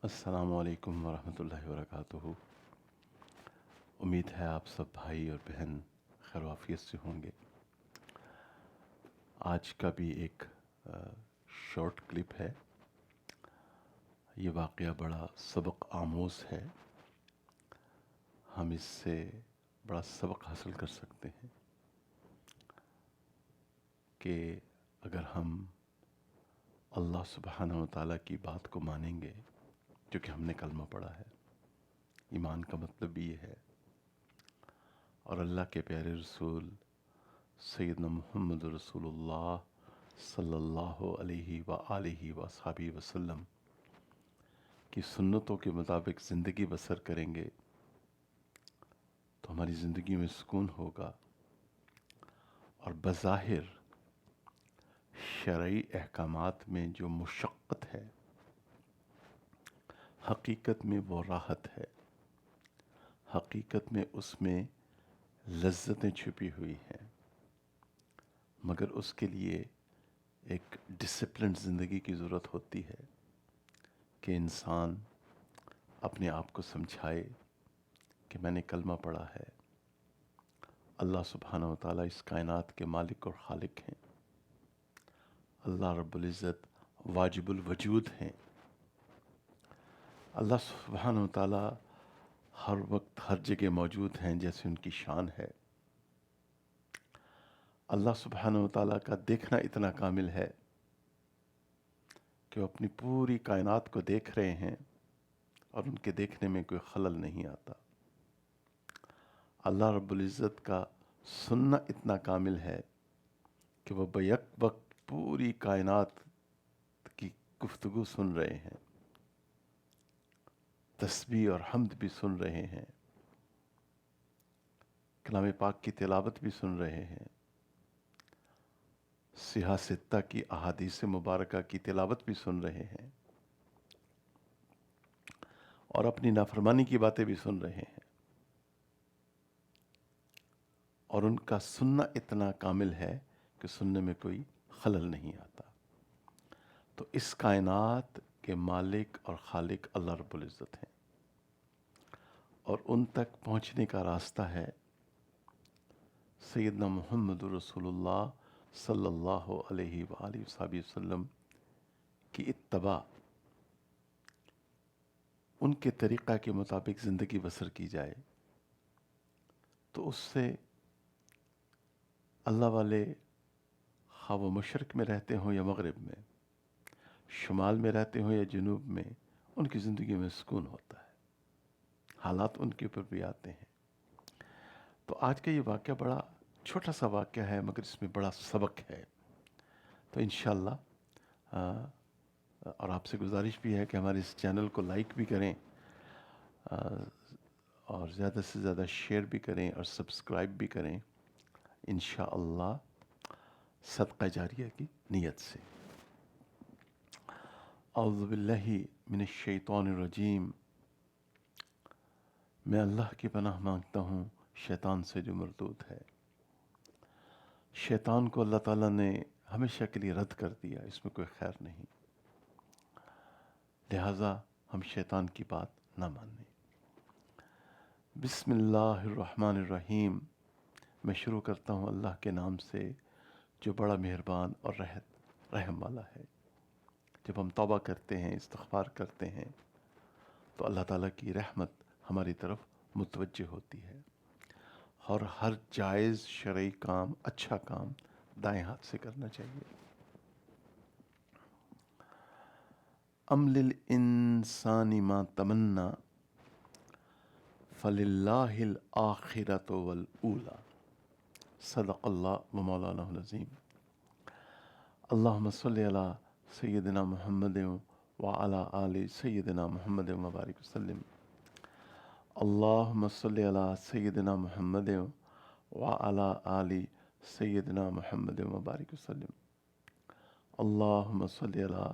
السلام علیکم ورحمۃ اللہ وبرکاتہ۔ امید ہے آپ سب بھائی اور بہن خیر و عافیت سے ہوں گے۔ آج کا بھی ایک شارٹ کلپ ہے۔ یہ واقعہ بڑا سبق آموز ہے، ہم اس سے بڑا سبق حاصل کر سکتے ہیں کہ اگر ہم اللہ سبحانہ و تعالیٰ کی بات کو مانیں گے، کیونکہ ہم نے کلمہ پڑھا ہے، ایمان کا مطلب بھی یہ ہے، اور اللہ کے پیارے رسول سیدنا محمد رسول اللہ صلی اللہ علیہ وآلہ وصحبہ وسلم کی سنتوں کے مطابق زندگی بسر کریں گے تو ہماری زندگی میں سکون ہوگا، اور بظاہر شرعی احکامات میں جو مشقت ہے، حقیقت میں وہ راحت ہے، حقیقت میں اس میں لذتیں چھپی ہوئی ہیں، مگر اس کے لیے ایک ڈسپلنڈ زندگی کی ضرورت ہوتی ہے کہ انسان اپنے آپ کو سمجھائے کہ میں نے کلمہ پڑھا ہے، اللہ سبحانہ و تعالیٰ اس کائنات کے مالک اور خالق ہیں، اللہ رب العزت واجب الوجود ہیں، اللہ سبحانہ و تعالیٰ ہر وقت ہر جگہ موجود ہیں جیسے ان کی شان ہے، اللہ سبحانہ و تعالیٰ کا دیکھنا اتنا کامل ہے کہ وہ اپنی پوری کائنات کو دیکھ رہے ہیں اور ان کے دیکھنے میں کوئی خلل نہیں آتا۔ اللہ رب العزت کا سننا اتنا کامل ہے کہ وہ بیک وقت پوری کائنات کی گفتگو سن رہے ہیں، تسبیح اور حمد بھی سن رہے ہیں، کلام پاک کی تلاوت بھی سن رہے ہیں، سیاہ ستہ کی احادیث مبارکہ کی تلاوت بھی سن رہے ہیں، اور اپنی نافرمانی کی باتیں بھی سن رہے ہیں، اور ان کا سننا اتنا کامل ہے کہ سننے میں کوئی خلل نہیں آتا۔ تو اس کائنات کے مالک اور خالق اللہ رب العزت ہیں، اور ان تک پہنچنے کا راستہ ہے سیدنا محمد رسول اللہ صلی اللہ علیہ وآلہ وسلم کی اتباع، ان کے طریقہ کے مطابق زندگی بسر کی جائے تو اس سے اللہ والے، خواہ وہ مشرق میں رہتے ہوں یا مغرب میں، شمال میں رہتے ہوں یا جنوب میں، ان کی زندگی میں سکون ہوتا ہے، حالات ان کے اوپر بھی آتے ہیں۔ تو آج کا یہ واقعہ بڑا چھوٹا سا واقعہ ہے مگر اس میں بڑا سبق ہے، تو انشاءاللہ اور آپ سے گزارش بھی ہے کہ ہمارے اس چینل کو لائک بھی کریں، اور زیادہ سے زیادہ شیئر بھی کریں اور سبسکرائب بھی کریں، انشاءاللہ صدقہ جاریہ کی نیت سے۔ اعوذ باللہ من الشیطان الرجیم، میں اللہ کی پناہ مانگتا ہوں شیطان سے جو مردود ہے۔ شیطان کو اللہ تعالیٰ نے ہمیشہ کے لیے رد کر دیا، اس میں کوئی خیر نہیں، لہٰذا ہم شیطان کی بات نہ مانیں۔ بسم اللہ الرحمن الرحیم، میں شروع کرتا ہوں اللہ کے نام سے جو بڑا مہربان اور رحم والا ہے۔ جب ہم توبہ کرتے ہیں، استغفار کرتے ہیں تو اللہ تعالیٰ کی رحمت ہماری طرف متوجہ ہوتی ہے، اور ہر جائز شرعی کام، اچھا کام دائیں ہاتھ سے کرنا چاہیے۔ ام للانسان ما تمنا فللہ الآخرۃ والاولی، صدق اللہ و مولانا العظیم۔ اللہم صلی علی سیدنا محمد وعلی آل سیدنا محمد وبارک وسلم۔ اللہم صلی علی سیدنا محمد وعلی آل سیدنا محمد وبارک وسلم۔ اللہم صلی علی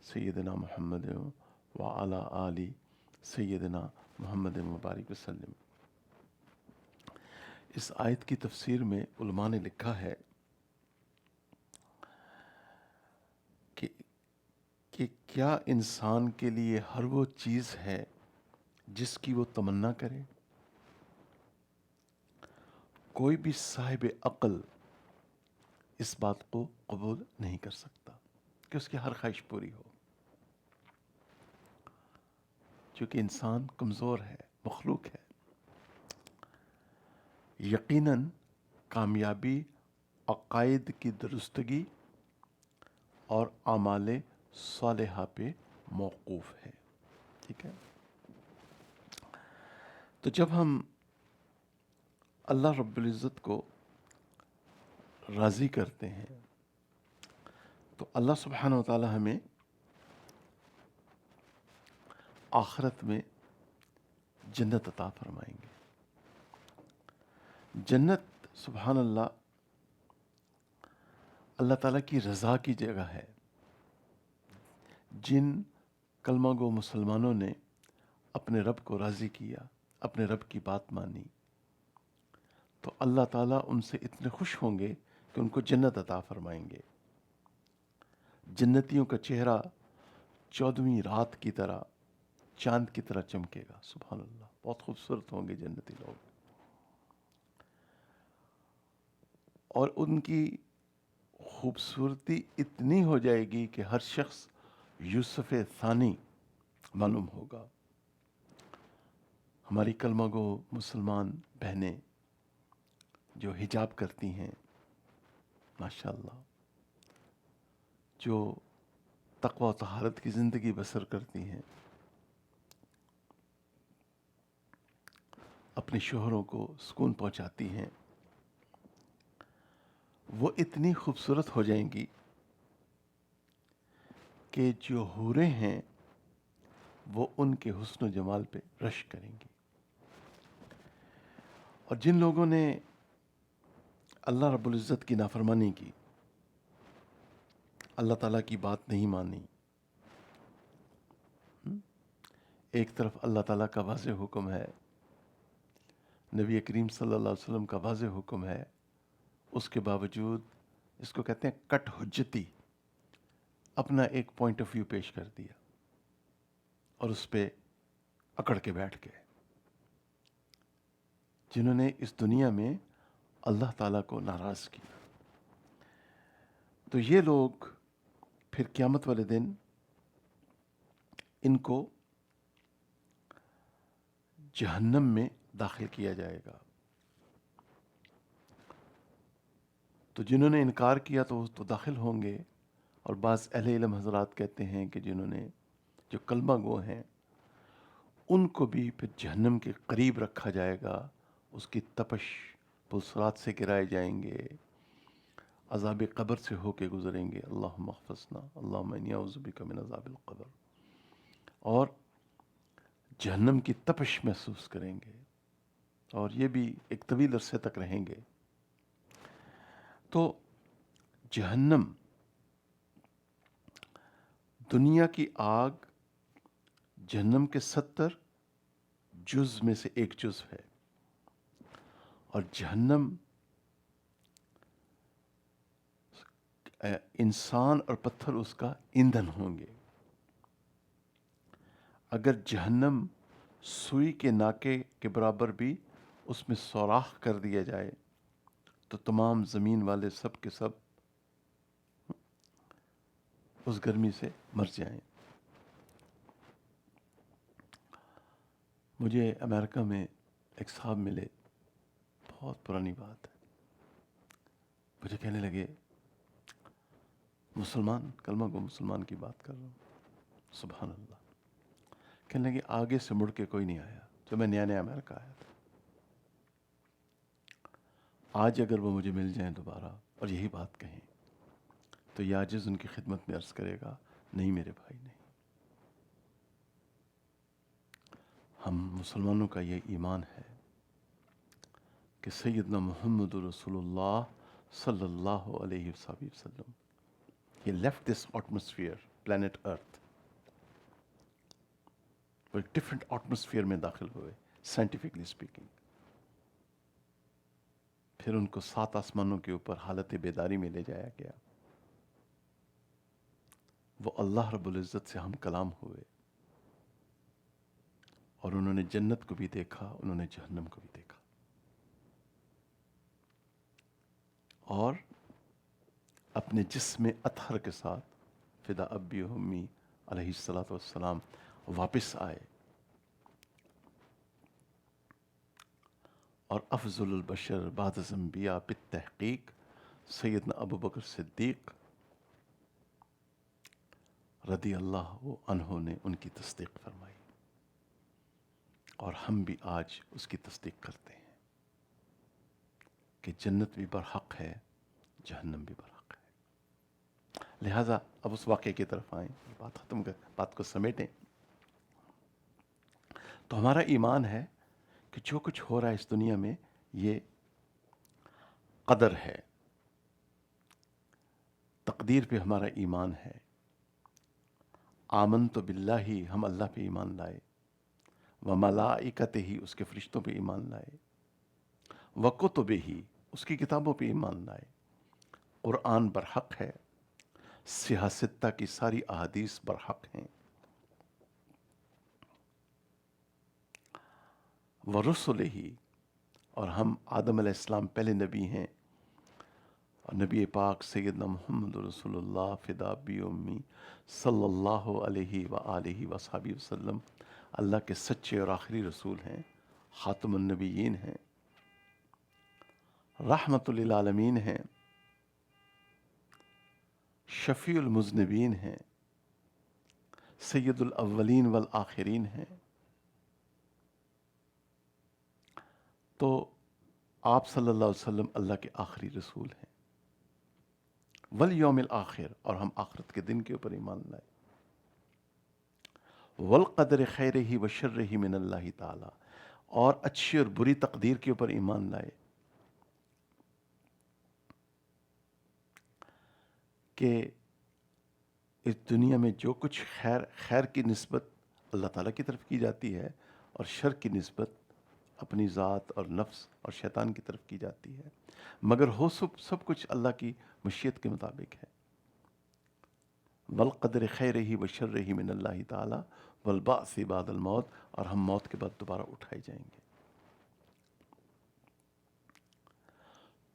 سیدنا محمد وعلی آل سیدنا محمد وبارک وسلم۔ اس آیت کی تفسیر میں علماء نے لکھا ہے کہ کہ کیا انسان کے لیے ہر وہ چیز ہے جس کی وہ تمنا کرے؟ کوئی بھی صاحب عقل اس بات کو قبول نہیں کر سکتا کہ اس کی ہر خواہش پوری ہو، چونکہ انسان کمزور ہے، مخلوق ہے۔ یقیناً کامیابی عقائد کی درستگی اور اعمال صالحہ پہ موقوف ہے، ٹھیک ہے؟ تو جب ہم اللہ رب العزت کو راضی کرتے ہیں تو اللہ سبحانہ و تعالی ہمیں آخرت میں جنت عطا فرمائیں گے۔ جنت سبحان اللہ اللہ تعالیٰ کی رضا کی جگہ ہے۔ جن کلمہ گو مسلمانوں نے اپنے رب کو راضی کیا، اپنے رب کی بات مانی، تو اللہ تعالیٰ ان سے اتنے خوش ہوں گے کہ ان کو جنت عطا فرمائیں گے۔ جنتیوں کا چہرہ 14ویں رات کی طرح، چاند کی طرح چمکے گا۔ سبحان اللہ، بہت خوبصورت ہوں گے جنتی لوگ، اور ان کی خوبصورتی اتنی ہو جائے گی کہ ہر شخص یوسف ثانی معلوم ہوگا۔ ہماری کلمہ گو مسلمان بہنیں جو حجاب کرتی ہیں، ماشاءاللہ، جو تقوی و طہارت کی زندگی بسر کرتی ہیں، اپنے شوہروں کو سکون پہنچاتی ہیں، وہ اتنی خوبصورت ہو جائیں گی کہ جو حوریں ہیں وہ ان کے حسن و جمال پہ رشک کریں گی۔ اور جن لوگوں نے اللہ رب العزت کی نافرمانی کی، اللہ تعالیٰ کی بات نہیں مانی، ایک طرف اللہ تعالیٰ کا واضح حکم ہے، نبی کریم صلی اللہ علیہ وسلم کا واضح حکم ہے، اس کے باوجود اس کو کہتے ہیں کٹ حجتی، اپنا ایک پوائنٹ آف ویو پیش کر دیا اور اس پہ اکڑ کے بیٹھ گئے۔ جنہوں نے اس دنیا میں اللہ تعالیٰ کو ناراض کیا، تو یہ لوگ پھر قیامت والے دن ان کو جہنم میں داخل کیا جائے گا۔ تو جنہوں نے انکار کیا تو وہ تو داخل ہوں گے، اور بعض اہل علم حضرات کہتے ہیں کہ جنہوں نے جو کلمہ گو ہیں ان کو بھی پھر جہنم کے قریب رکھا جائے گا، اس کی تپش پلسرات سے گرائے جائیں گے، عذاب قبر سے ہو کے گزریں گے۔ اللہم احفظنا، اللہم انی اعوذ بک من عذاب القبر، اور جہنم کی تپش محسوس کریں گے، اور یہ بھی ایک طویل عرصے تک رہیں گے۔ تو جہنم دنیا کی آگ، جہنم کے 70 جز میں سے ایک جز ہے، اور جہنم انسان اور پتھر اس کا ایندھن ہوں گے۔ اگر جہنم سوئی کے ناکے کے برابر بھی اس میں سوراخ کر دیا جائے تو تمام زمین والے سب کے سب اس گرمی سے مر جائیں۔ مجھے امریکہ میں ایک صاحب ملے، بہت پرانی بات ہے، مجھے کہنے لگے، مسلمان، کلمہ گو مسلمان کی بات کر رہا ہوں، سبحان اللہ، کہنے لگے آگے سے مڑ کے کوئی نہیں آیا جب میں نیا نیا امریکہ آیا تھا۔ آج اگر وہ مجھے مل جائیں دوبارہ اور یہی بات کہیں تو یہ عاجز ان کی خدمت میں عرض کرے گا، نہیں میرے بھائی، نہیں۔ ہم مسلمانوں کا یہ ایمان ہے کہ سیدنا محمد رسول اللہ صلی اللہ علیہ وسلم، he left this atmosphere, planet earth، وہ ایک ڈفرینٹ ایٹماسفیئر میں داخل ہوئے، سائنٹیفکلی اسپیکنگ۔ پھر ان کو 7 آسمانوں کے اوپر حالت بیداری میں لے جایا گیا۔ وہ اللہ رب العزت سے ہم کلام ہوئے اور انہوں نے جنت کو بھی دیکھا، انہوں نے جہنم کو بھی دیکھا، اور اپنے جسم اطہر کے ساتھ فدا ابی و امی علیہ الصلاۃ والسلام واپس آئے، اور افضل البشر بعد الانبیاء بالتحقیق سیدنا ابو بکر صدیق رضی اللہ عنہ نے ان کی تصدیق فرمائی، اور ہم بھی آج اس کی تصدیق کرتے ہیں کہ جنت بھی برحق ہے، جہنم بھی برحق ہے۔ لہٰذا اب اس واقعے کی طرف آئیں، بات ختم کر، بات کو سمیٹیں۔ تو ہمارا ایمان ہے کہ جو کچھ ہو رہا ہے اس دنیا میں یہ قدر ہے، تقدیر پہ ہمارا ایمان ہے۔ آمنت باللہ، ہم اللہ پہ ایمان لائے، وملائکتہ، اس کے فرشتوں پہ ایمان لائے، وکتبہ، اس کی کتابوں پہ ایمان لائے، قرآن برحق ہے، سیاہ ستہ کی ساری احادیث برحق ہیں، ورسلہ، اور ہم آدم علیہ السلام پہلے نبی ہیں، اور نبی پاک سیدنا محمد رسول اللہ فدا بی امی صلی اللہ علیہ وآلہ وصحبہ وسلم اللہ کے سچے اور آخری رسول ہیں، خاتم النبیین ہیں، رحمت للعالمین ہیں، شفیع المذنبین ہیں، سید الاولین والآخرین ہیں۔ تو آپ صلی اللہ علیہ وسلم اللہ کے آخری رسول ہیں، والیوم الآخر، اور ہم آخرت کے دن کے اوپر ایمان لائے، والقدر خیرہ و شرہ من اللہ تعالی، اور اچھی اور بری تقدیر کے اوپر ایمان لائے، کہ اس دنیا میں جو کچھ خیر کی نسبت اللہ تعالیٰ کی طرف کی جاتی ہے، اور شر کی نسبت اپنی ذات اور نفس اور شیطان کی طرف کی جاتی ہے، مگر ہو سب کچھ اللہ کی مشیت کے مطابق ہے۔ والقدر خیرہ و شرہ من اللہ تعالی والبعث بعد الموت، اور ہم موت کے بعد دوبارہ اٹھائے جائیں گے۔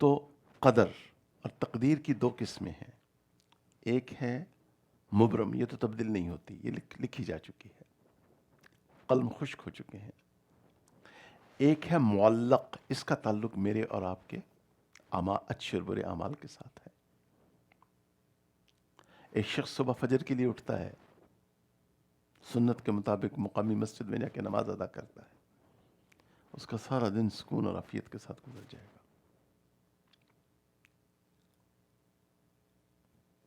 تو قدر اور تقدیر کی دو قسمیں ہیں، ایک ہے مبرم، یہ تو تبدیل نہیں ہوتی، یہ لکھی جا چکی ہے، قلم خشک ہو چکے ہیں۔ ایک ہے معلق، اس کا تعلق میرے اور آپ کے اچھے اور برے اعمال کے ساتھ ہے۔ ایک شخص صبح فجر کے لیے اٹھتا ہے، سنت کے مطابق مقامی مسجد میں جا کے نماز ادا کرتا ہے، اس کا سارا دن سکون اور عافیت کے ساتھ گزر جائے گا،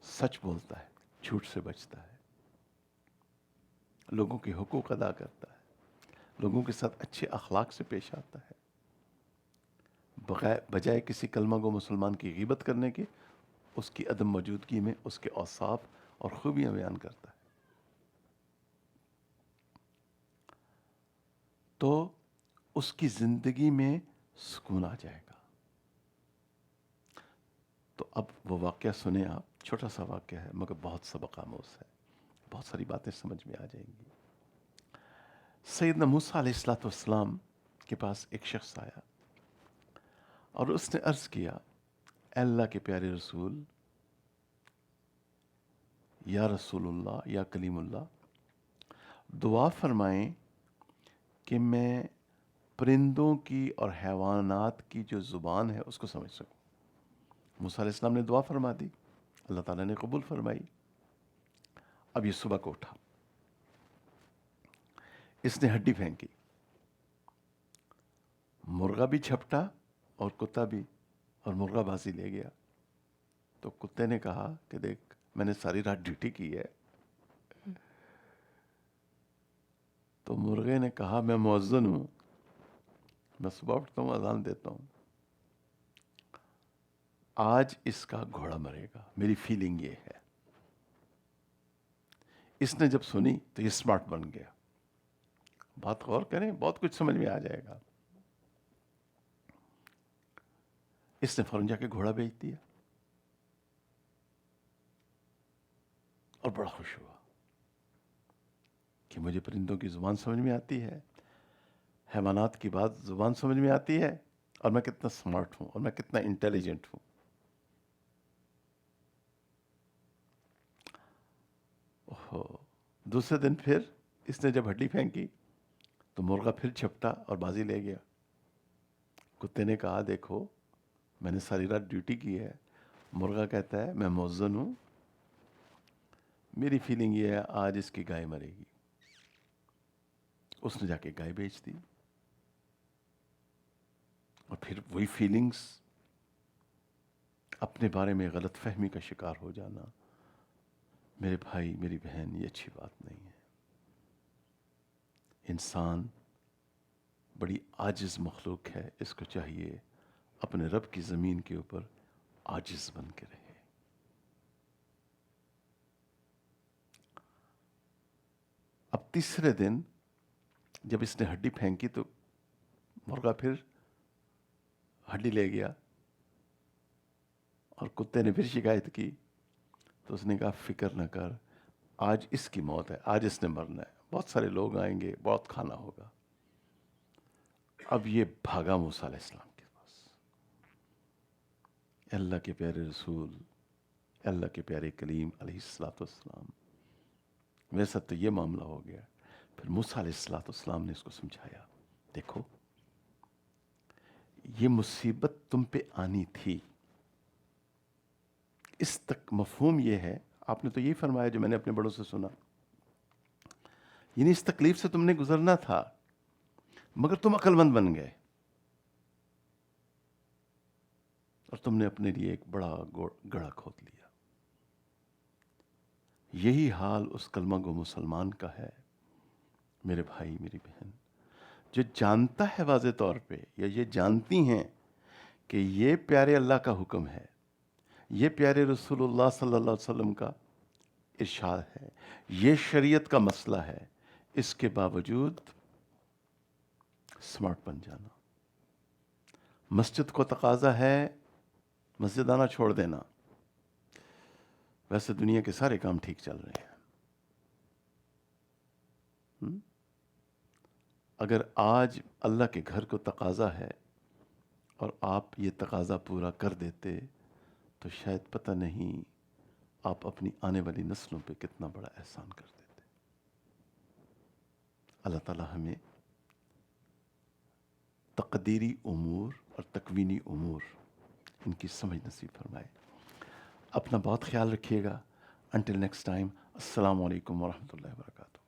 سچ بولتا ہے، جھوٹ سے بچتا ہے، لوگوں کے حقوق ادا کرتا ہے، لوگوں کے ساتھ اچھے اخلاق سے پیش آتا ہے، بجائے کسی کلمہ گو مسلمان کی غیبت کرنے کے اس کی عدم موجودگی میں اس کے اوصاف اور خوبیاں بیان کرتا ہے۔ تو اس کی زندگی میں سکون آ جائے گا۔ تو اب وہ واقعہ سنیں آپ، چھوٹا سا واقعہ ہے مگر بہت سبق آموز ہے، بہت ساری باتیں سمجھ میں آ جائیں گی۔ سیدنا موسیٰ علیہ الصلوۃ والسلام کے پاس ایک شخص آیا اور اس نے عرض کیا، اے اللہ کے پیارے رسول، یا رسول اللہ، یا کلیم اللہ، دعا فرمائیں کہ میں پرندوں کی اور حیوانات کی جو زبان ہے اس کو سمجھ سکوں۔ موسیٰ علیہ السلام نے دعا فرما دی، اللہ تعالیٰ نے قبول فرمائی۔ اب یہ صبح کو اٹھا، اس نے ہڈی پھینکی، مرغا بھی جھپٹا اور کتا بھی، اور مرغا بازی لے گیا۔ تو کتے نے کہا کہ دیکھ، میں نے ساری رات ڈیوٹی کی ہے۔ تو مرغے نے کہا، میں مؤذن ہوں، میں صبح اٹھتا ہوں، اذان دیتا ہوں، آج اس کا گھوڑا مرے گا، میری فیلنگ یہ ہے۔ اس نے جب سنی تو یہ سمارٹ بن گیا، بات غور کریں، بہت کچھ سمجھ میں آ جائے گا۔ اس نے فوراً جا کے گھوڑا بیچ دیا، اور بڑا خوش ہوا کہ مجھے پرندوں کی زبان سمجھ میں آتی ہے، حیوانات کی بات زبان سمجھ میں آتی ہے، اور میں کتنا سمارٹ ہوں اور میں کتنا انٹیلیجنٹ ہوں۔ اوہو، دوسرے دن پھر اس نے جب ہڈی پھینکی تو مرغا پھر چھپٹا اور بازی لے گیا۔ کتے نے کہا دیکھو میں نے ساری رات ڈیوٹی کی ہے۔ مرغا کہتا ہے میں مؤذن ہوں، میری فیلنگ یہ ہے آج اس کی گائے مرے گی۔ اس نے جا کے گائے بیچ دی، اور پھر وہی فیلنگز، اپنے بارے میں غلط فہمی کا شکار ہو جانا، میرے بھائی میری بہن، یہ اچھی بات نہیں ہے۔ انسان بڑی عاجز مخلوق ہے، اس کو چاہیے اپنے رب کی زمین کے اوپر عاجز بن کے رہے۔ اب تیسرے دن جب اس نے ہڈی پھینکی تو مرغا پھر ہڈی لے گیا، اور کتے نے پھر شکایت کی تو اس نے کہا فکر نہ کر، آج اس کی موت ہے، آج اس نے مرنا ہے، بہت سارے لوگ آئیں گے، بہت کھانا ہوگا۔ اب یہ بھاگا موسیٰ علیہ السلام کے پاس، اللہ کے پیارے رسول، اللہ کے پیارے کلیم علیہ السلام، میرے ساتھ تو یہ معاملہ ہو گیا۔ پھر موسیٰ علیہ السلام نے اس کو سمجھایا، دیکھو یہ مصیبت تم پہ آنی تھی، اس تک مفہوم یہ ہے، آپ نے تو یہی فرمایا جو میں نے اپنے بڑوں سے سنا، یعنی اس تکلیف سے تم نے گزرنا تھا، مگر تم عقل مند بن گئے اور تم نے اپنے لیے ایک بڑا گڑھا کھود لیا۔ یہی حال اس کلمہ گو مسلمان کا ہے، میرے بھائی میری بہن، جو جانتا ہے واضح طور پہ، یا یہ جانتی ہیں کہ یہ پیارے اللہ کا حکم ہے، یہ پیارے رسول اللہ صلی اللہ علیہ وسلم کا ارشاد ہے، یہ شریعت کا مسئلہ ہے، اس کے باوجود سمارٹ بن جانا۔ مسجد کو تقاضا ہے مسجد آنا چھوڑ دینا، ویسے دنیا کے سارے کام ٹھیک چل رہے ہیں۔ اگر آج اللہ کے گھر کو تقاضا ہے اور آپ یہ تقاضا پورا کر دیتے تو شاید پتہ نہیں آپ اپنی آنے والی نسلوں پہ کتنا بڑا احسان کر دیتے۔ اللہ تعالی ہمیں تقدیری امور اور تکوینی امور ان کی سمجھ نصیب فرمائے۔ اپنا بہت خیال رکھیے گا۔ انٹل نیکسٹ ٹائم، السلام علیکم ورحمۃ اللہ وبرکاتہ۔